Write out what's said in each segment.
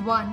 1,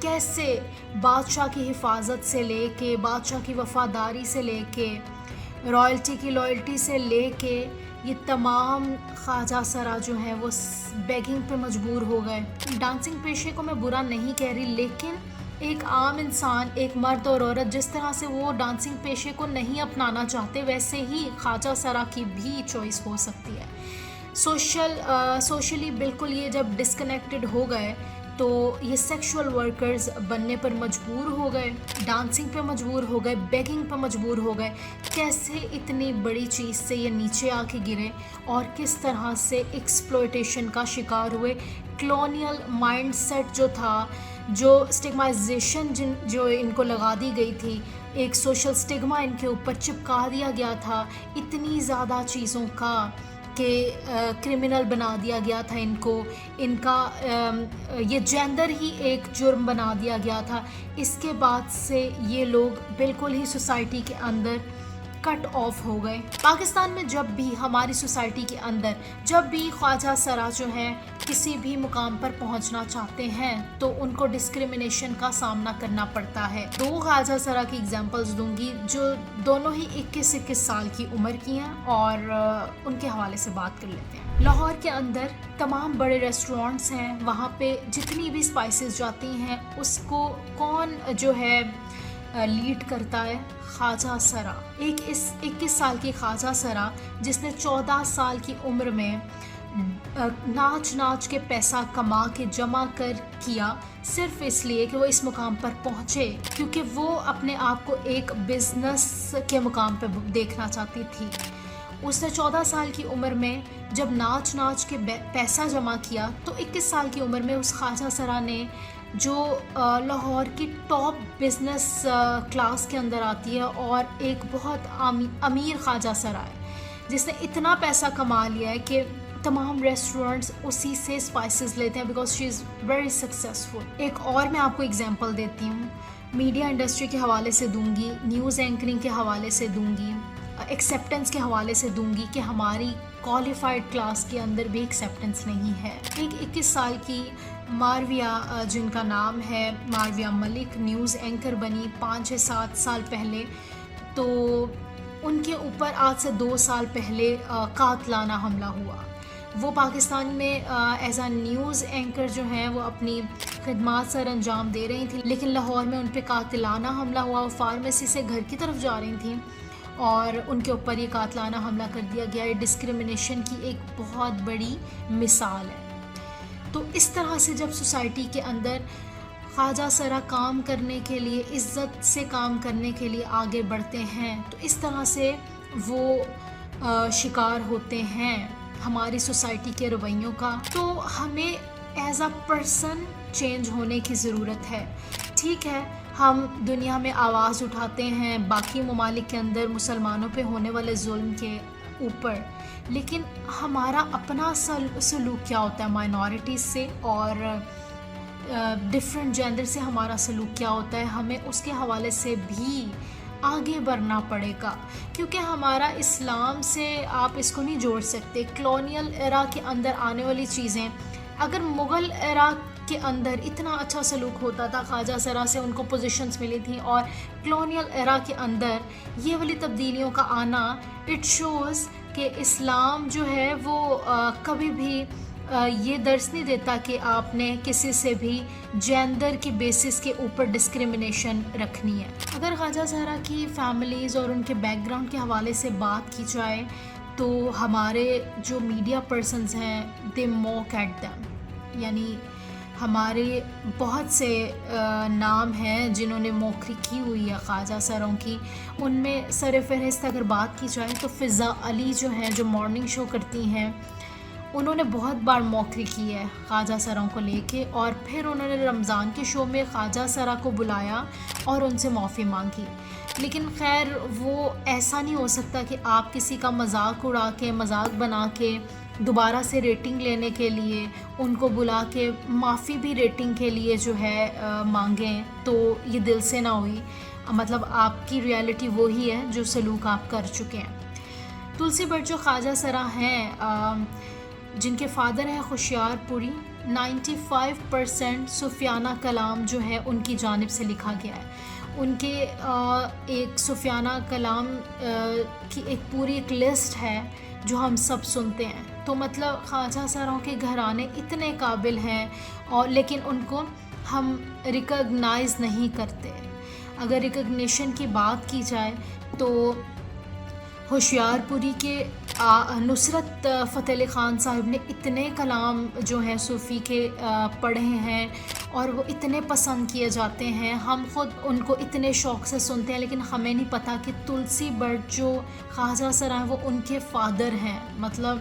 کیسے بادشاہ کی حفاظت سے لے کے، بادشاہ کی وفاداری سے لے کے، رائلٹی کی لائلٹی سے لے کے، یہ تمام خواجہ سرا جو ہیں وہ بیگنگ پہ مجبور ہو گئے۔ ڈانسنگ پیشے کو میں برا نہیں کہہ رہی، لیکن ایک عام انسان، ایک مرد اور عورت جس طرح سے وہ ڈانسنگ پیشے کو نہیں اپنانا چاہتے، ویسے ہی خواجہ سرا کی بھی چوائس ہو سکتی ہے۔ سوشلی بالکل یہ جب ڈسکنیکٹڈ ہو گئے تو یہ سیکشول ورکرز بننے پر مجبور ہو گئے، ڈانسنگ پہ مجبور ہو گئے، بیگنگ پہ مجبور ہو گئے۔ کیسے اتنی بڑی چیز سے یہ نیچے آ کے گرے اور کس طرح سے ایکسپلوئٹیشن کا شکار ہوئے۔ کلونیل مائنڈ سیٹ جو تھا، جو اسٹگمائزیشن جو ان کو لگا دی گئی تھی، ایک سوشل اسٹگما ان کے اوپر چپکا دیا گیا تھا، اتنی زیادہ چیزوں کا کہ کرمنل بنا دیا گیا تھا ان کا یہ جینڈر ہی ایک جرم بنا دیا گیا تھا۔ اس کے بعد سے یہ لوگ بالکل ہی سوسائٹی کے اندر کٹ آف ہو گئے۔ پاکستان میں جب بھی ہماری سوسائٹی کے اندر جب بھی خواجہ سرا جو ہیں کسی بھی مقام پر پہنچنا چاہتے ہیں تو ان کو ڈسکریمنیشن کا سامنا کرنا پڑتا ہے۔ 2 خواجہ سرا کی ایگزامپلز دوں گی جو دونوں ہی 21 سال کی عمر کی ہیں، اور ان کے حوالے سے بات کر لیتے ہیں۔ لاہور کے اندر تمام بڑے ریسٹورانٹس ہیں، وہاں پہ جتنی بھی اسپائسز جاتی ہیں اس کو کون جو ہے لیڈ کرتا ہے؟ خواجہ سرا۔ ایک 21 سال کی خواجہ سرا جس نے 14 سال کی عمر میں ناچ کے پیسہ کما کے جمع کر کیا، صرف اس لیے کہ وہ اس مقام پر پہنچے، کیونکہ وہ اپنے آپ کو ایک بزنس کے مقام پہ دیکھنا چاہتی تھی۔ اس نے 14 سال کی عمر میں جب ناچ کے پیسہ جمع کیا تو 21 سال کی عمر میں اس خواجہ سرا نے، جو لاہور کی ٹاپ بزنس کلاس کے اندر آتی ہے اور ایک بہت امیر خواجہ سرا ہے، جس نے اتنا پیسہ کما لیا ہے کہ تمام ریسٹورنٹس اسی سے اسپائسز لیتے ہیں because she is very successful. ایک اور میں آپ کو اگزامپل دیتی ہوں، میڈیا انڈسٹری کے حوالے سے دوں گی، نیوز اینکرنگ کے حوالے سے دوں گی، ایکسیپٹنس کے حوالے سے دوں گی کہ ہماری کوالیفائڈ کلاس کے اندر بھی ایکسیپٹنس نہیں ہے۔ ایک 21 سال کی مارویہ، جن کا نام ہے مارویہ ملک، نیوز اینکر بنی 5-7 سال پہلے، تو ان کے اوپر آج سے 2 سال پہلے قاتلانہ حملہ ہوا۔ وہ پاکستان میں ایز اے نیوز اینکر جو ہیں وہ اپنی خدمات سر انجام دے رہی تھیں، لیکن لاہور میں ان پہ قاتلانہ حملہ ہوا۔ وہ فارمیسی سے گھر کی طرف جا رہی تھیں اور ان کے اوپر یہ قاتلانہ حملہ کر دیا گیا۔ یہ ڈسکریمنیشن کی ایک بہت بڑی مثال ہے۔ تو اس طرح سے جب سوسائٹی کے اندر خواجہ سرا کام کرنے کے لیے، عزت سے کام کرنے کے لیے آگے بڑھتے ہیں تو اس طرح سے وہ شکار ہوتے ہیں ہماری سوسائٹی کے رویوں کا۔ تو ہمیں ایز اے پرسن چینج ہونے کی ضرورت ہے۔ ٹھیک ہے، ہم دنیا میں آواز اٹھاتے ہیں باقی ممالک کے اندر مسلمانوں پہ ہونے والے ظلم کے اوپر، لیکن ہمارا اپنا سلوک کیا ہوتا ہے مائنورٹیز سے اور ڈفرینٹ جینڈر سے ہمارا سلوک کیا ہوتا ہے، ہمیں اس کے حوالے سے بھی آگے بڑھنا پڑے گا، کیونکہ ہمارا اسلام سے آپ اس کو نہیں جوڑ سکتے۔ کلونیل ایرا کے اندر آنے والی چیزیں، اگر مغل ایرا کے اندر اتنا اچھا سلوک ہوتا تھا، خواجہ سرا سے ان کو پوزیشنز ملی تھیں، اور کلونیل ایرا کے اندر یہ والی تبدیلیوں کا آنا، اٹ شوز کہ اسلام جو ہے وہ کبھی بھی یہ درس نہیں دیتا کہ آپ نے کسی سے بھی جینڈر کی بیسس کے اوپر ڈسکریمنیشن رکھنی ہے۔ اگر خواجہ سرا کی فیملیز اور ان کے بیک گراؤنڈ کے حوالے سے بات کی جائے تو ہمارے جو میڈیا پرسنز ہیں دے موک ایٹ دیم، یعنی ہمارے بہت سے نام ہیں جنہوں نے موکری کی ہوئی ہے خواجہ سروں کی۔ ان میں سر فہرست اگر بات کی جائے تو فضا علی جو ہیں، جو مارننگ شو کرتی ہیں، انہوں نے بہت بار موکری کی ہے خواجہ سروں کو لے کے، اور پھر انہوں نے رمضان کے شو میں خواجہ سرا کو بلایا اور ان سے معافی مانگی۔ لیکن خیر وہ ایسا نہیں ہو سکتا کہ آپ کسی کا مذاق اڑا کے، مذاق بنا کے دوبارہ سے ریٹنگ لینے کے لیے ان کو بلا کے معافی بھی ریٹنگ کے لیے جو ہے مانگیں، تو یہ دل سے نہ ہوئی۔ مطلب آپ کی ریالٹی وہی ہے جو سلوک آپ کر چکے ہیں۔ تلسی بٹ جو خواجہ سرا ہیں، جن کے فادر ہیں خوشیار پوری، 95% سفیانہ کلام جو ہے ان کی جانب سے لکھا گیا ہے. ان کے ایک سفیانہ کلام کی ایک پوری ایک لسٹ ہے جو ہم سب سنتے ہیں. تو مطلب خواجہ سراؤں کے گھرانے اتنے قابل ہیں اور لیکن ان کو ہم ریکگنائز نہیں کرتے. اگر ریکگنیشن کی بات کی جائے تو ہوشیار پوری کے نصرت فتح علی خان صاحب نے اتنے کلام جو ہیں صوفی کے پڑھے ہیں اور وہ اتنے پسند کیے جاتے ہیں. ہم خود ان کو اتنے شوق سے سنتے ہیں لیکن ہمیں نہیں پتہ کہ تلسی بٹ جو خواجہ سرا ہیں وہ ان کے فادر ہیں. مطلب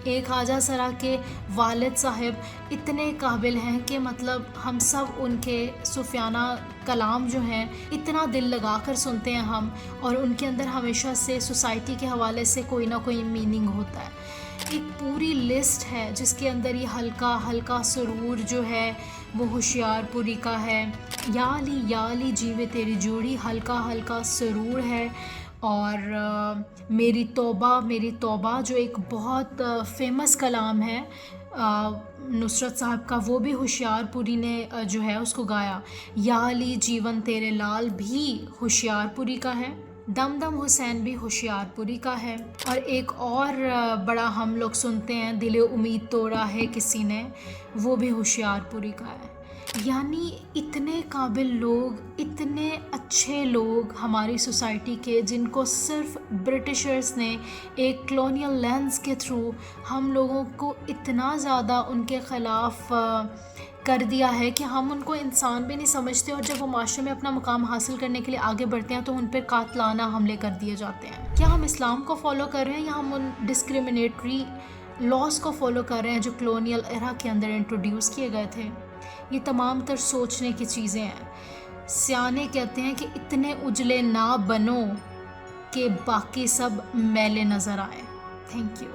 ایک خواجہ سرا کے والد صاحب اتنے قابل ہیں کہ مطلب ہم سب ان کے صوفیانہ کلام جو ہیں اتنا دل لگا کر سنتے ہیں ہم, اور ان کے اندر ہمیشہ سے سوسائٹی کے حوالے سے کوئی نہ کوئی میننگ ہوتا ہے. ایک پوری لسٹ ہے جس کے اندر یہ ہلکا ہلکا سرور جو ہے وہ ہوشیار پوری کا ہے. یا علی جیوے تیری جوڑی ہلکا ہلکا سرور ہے. اور میری توبہ جو ایک بہت فیمس کلام ہے نصرت صاحب کا, وہ بھی ہوشیار پوری نے جو ہے اس کو گایا. یا علی جیون تیرے لال بھی ہوشیار پوری کا ہے. دم دم حسین بھی ہوشیار پوری کا ہے. اور ایک اور بڑا ہم لوگ سنتے ہیں دل امید توڑا ہے کسی نے, وہ بھی ہوشیار پوری کا ہے. یعنی اتنے قابل لوگ, اتنے اچھے لوگ ہماری سوسائٹی کے جن کو صرف برٹشرز نے ایک کلونیل لینس کے تھرو ہم لوگوں کو اتنا زیادہ ان کے خلاف کر دیا ہے کہ ہم ان کو انسان بھی نہیں سمجھتے, اور جب وہ معاشرے میں اپنا مقام حاصل کرنے کے لیے آگے بڑھتے ہیں تو ان پر قاتلانہ حملے کر دیے جاتے ہیں. کیا ہم اسلام کو فالو کر رہے ہیں یا ہم ان ڈسکریمنیٹری لاس کو فالو کر رہے ہیں جو کلونیل ایرا کے اندر انٹروڈیوس کیے گئے تھے؟ یہ تمام تر سوچنے کی چیزیں ہیں. سیانے کہتے ہیں کہ اتنے اجلے نہ بنو کہ باقی سب میلے نظر آئے. Thank you.